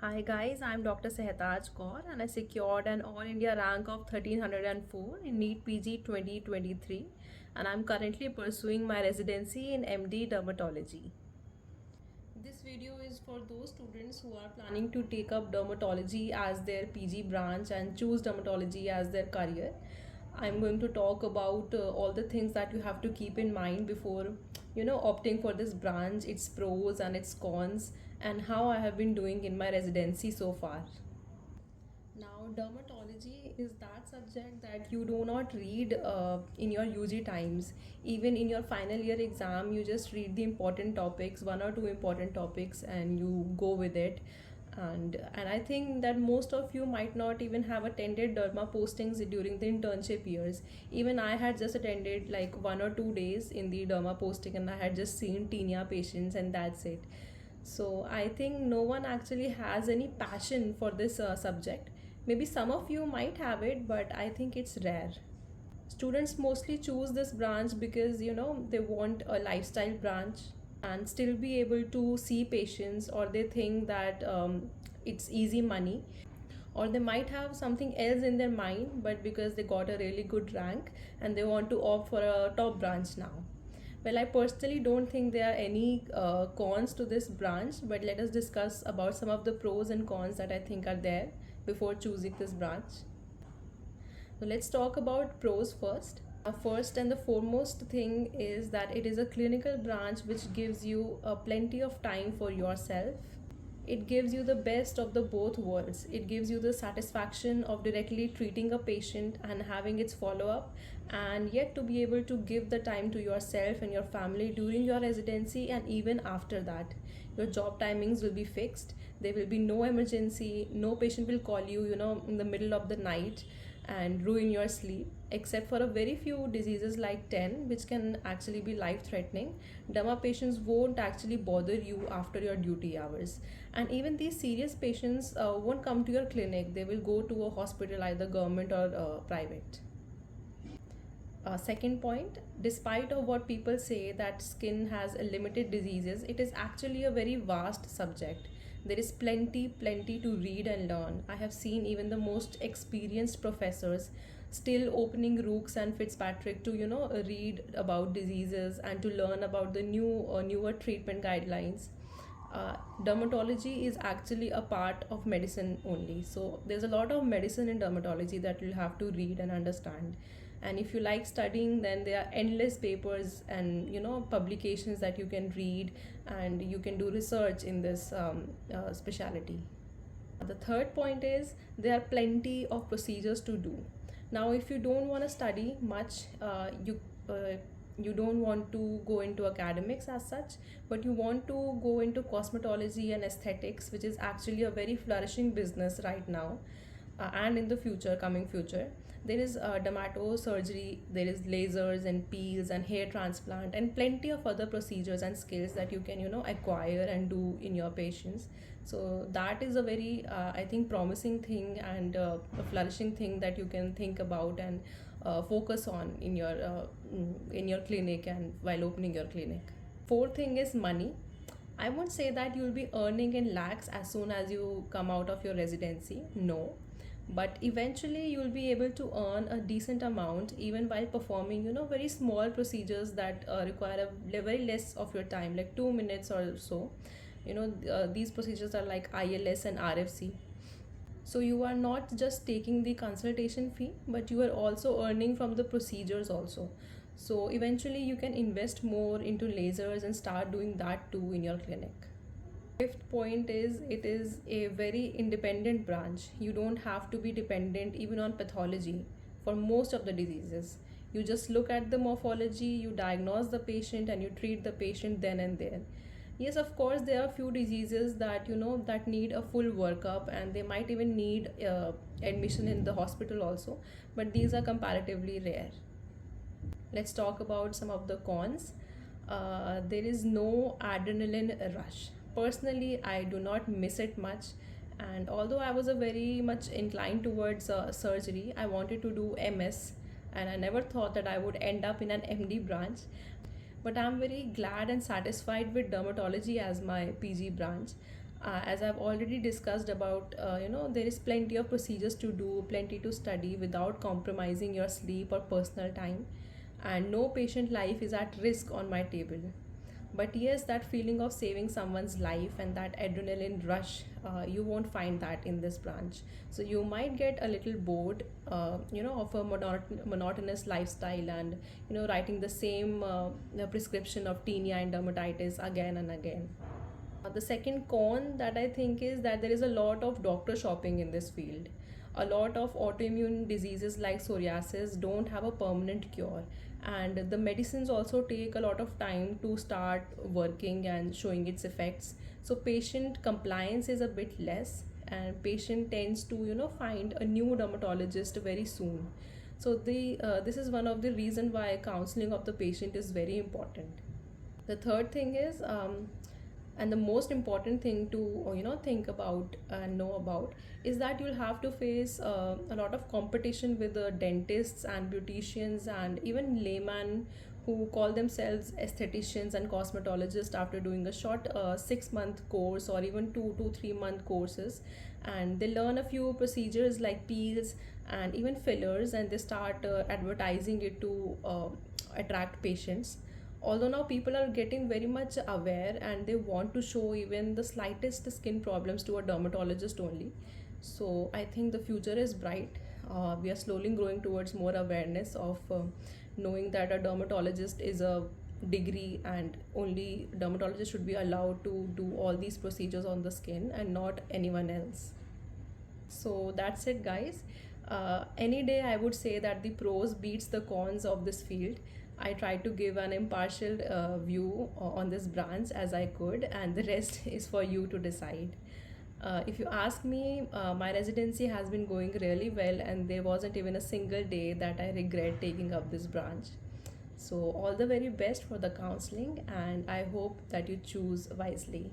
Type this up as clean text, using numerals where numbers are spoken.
Hi guys, I'm Dr. Sehtaj Kaur and I secured an All India rank of 1304 in NEET PG 2023 and I'm currently pursuing my residency in MD Dermatology. This video is for those students who are planning to take up dermatology as their PG branch and choose dermatology as their career. I'm going to talk about all the things that you have to keep in mind before opting for this branch, its pros and its cons, and how I have been doing in my residency so far. Now, dermatology is that subject that you do not read in your UG times. Even in your final year exam, you just read the important topics, one or two important topics, and you go with it. And I think that most of you might not even have attended derma postings during the internship years. Even I had just attended like 1 or 2 days in the derma posting, and I had just seen tinea patients, and that's it. So I think no one actually has any passion for this subject. Maybe some of you might have it, but I think it's rare. Students mostly choose this branch because they want a lifestyle branch and still be able to see patients, or they think that it's easy money, or they might have something else in their mind, but because they got a really good rank and they want to opt for a top branch now. Well, I personally don't think there are any cons to this branch, but let us discuss about some of the pros and cons that I think are there before choosing this branch. So let's talk about pros first. First and the foremost thing is that it is a clinical branch which gives you plenty of time for yourself. It gives you the best of the both worlds. It gives you the satisfaction of directly treating a patient and having its follow up, and yet to be able to give the time to yourself and your family during your residency and even after that. Your job timings will be fixed. There will be no emergency. No patient will call you, in the middle of the night and ruin your sleep, except for a very few diseases like 10 which can actually be life threatening. Derma patients won't actually bother you after your duty hours, and even these serious patients won't come to your clinic. They will go to a hospital, either government or private. Second point, despite of what people say that skin has a limited diseases, it is actually a very vast subject. There is plenty to read and learn. I have seen even the most experienced professors still opening Rooks and Fitzpatrick to read about diseases and to learn about the newer treatment guidelines. Dermatology is actually a part of medicine only, so there's a lot of medicine in dermatology that you'll have to read and understand. And if you like studying, then there are endless papers and publications that you can read, and you can do research in this specialty. The third point is there are plenty of procedures to do. Now, if you don't want to study much, you don't want to go into academics as such, but you want to go into cosmetology and aesthetics, which is actually a very flourishing business right now, and in the future, coming future. There is dermatosurgery, there is lasers and peels and hair transplant and plenty of other procedures and skills that you can acquire and do in your patients. So that is a very I think promising thing and a flourishing thing that you can think about and focus on in your clinic and while opening your clinic. Fourth thing is money. I won't say that you'll be earning in lakhs as soon as you come out of your residency. No, but eventually you'll be able to earn a decent amount even while performing very small procedures that require a very less of your time, like 2 minutes or so. These procedures are like ILS and RFC. So you are not just taking the consultation fee, but you are also earning from the procedures also. So eventually you can invest more into lasers and start doing that too in your clinic. Fifth point is it is a very independent branch. You don't have to be dependent even on pathology for most of the diseases. You just look at the morphology, you diagnose the patient, and you treat the patient then and there. Yes, of course, there are few diseases that that need a full workup, and they might even need admission in the hospital also, but these are comparatively rare. Let's talk about some of the cons. There is no adrenaline rush. Personally, I do not miss it much. And although I was a very much inclined towards surgery, I wanted to do MS, and I never thought that I would end up in an MD branch. But I'm very glad and satisfied with dermatology as my PG branch. As I've already discussed about, there is plenty of procedures to do, plenty to study without compromising your sleep or personal time, and no patient life is at risk on my table. But yes, that feeling of saving someone's life and that adrenaline rush, you won't find that in this branch. So you might get a little bored, of a monotonous lifestyle, and writing the same prescription of tinea and dermatitis again and again. The second con that I think is that there is a lot of doctor shopping in this field. A lot of autoimmune diseases like psoriasis don't have a permanent cure, and the medicines also take a lot of time to start working and showing its effects. So patient compliance is a bit less, and patient tends to find a new dermatologist very soon. So the this is one of the reason why counseling of the patient is very important. The third thing is, and the most important thing to think about and know about, is that you'll have to face a lot of competition with the dentists and beauticians and even laymen who call themselves aestheticians and cosmetologists after doing a short 6 month course or even 2 to 3 month courses, and they learn a few procedures like peels and even fillers, and they start advertising it to attract patients. Although now people are getting very much aware and they want to show even the slightest skin problems to a dermatologist only. So I think the future is bright. We are slowly growing towards more awareness of knowing that a dermatologist is a degree, and only dermatologists should be allowed to do all these procedures on the skin and not anyone else. So that's it, guys. Any day, I would say that the pros beats the cons of this field. I try to give an impartial view on this branch as I could, and the rest is for you to decide. If you ask me, my residency has been going really well, and there wasn't even a single day that I regret taking up this branch. So, all the very best for the counseling, and I hope that you choose wisely.